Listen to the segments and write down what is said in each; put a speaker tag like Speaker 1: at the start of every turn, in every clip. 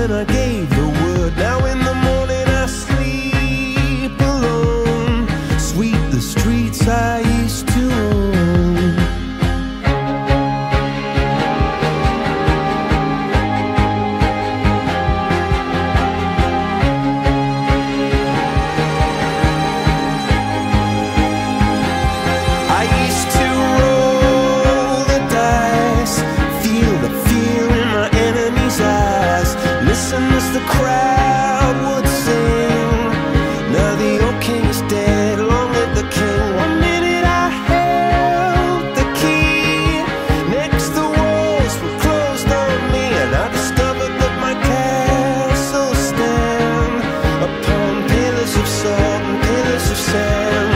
Speaker 1: when I gave the word. Now in the morning I sleep alone. Sweep the streets I used to own. I used to roll the dice, feel the fear in my enemy's eyes, listen as the crowd would sing. Now the old king is dead, long live the king. One minute I held the key, next the walls were closed on me, and I discovered that my castle stand upon pillars of salt and pillars of sand.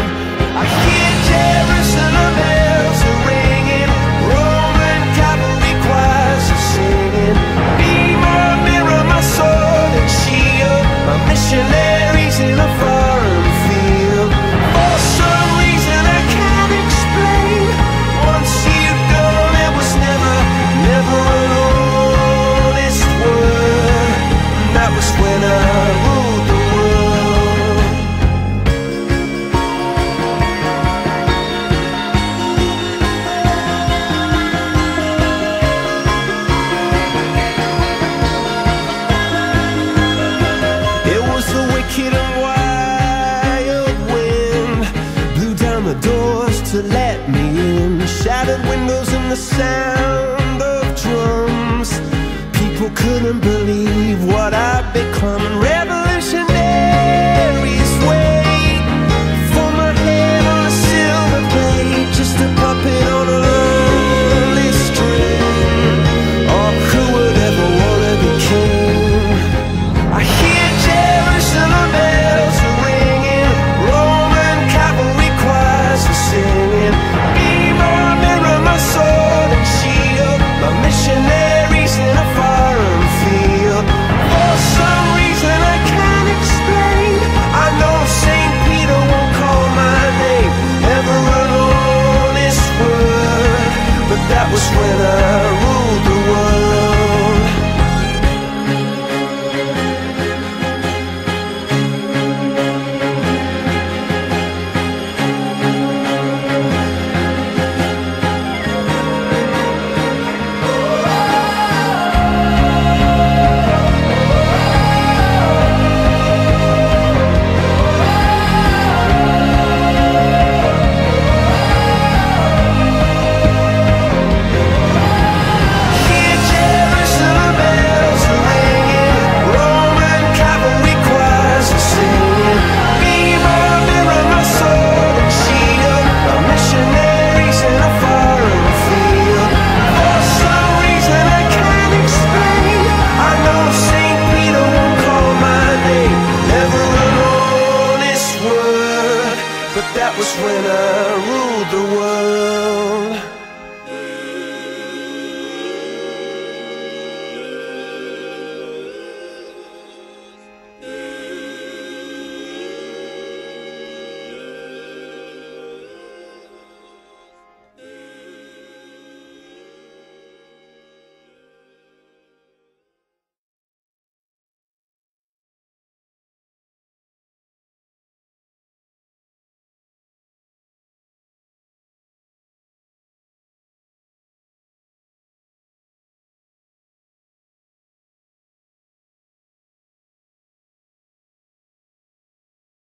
Speaker 1: I hear Jerusalem bells are ringing, Roman cavalry choirs are singing. Be my mirror, my sword and shield, my missionaries in a foreign field. For some reason I can't explain, once you've gone it was never, never an honest word. And that was when I ruled the world. It was the wicked and wild wind, blew down the doors to let me in, shattered windows and the sound of drums. People couldn't believe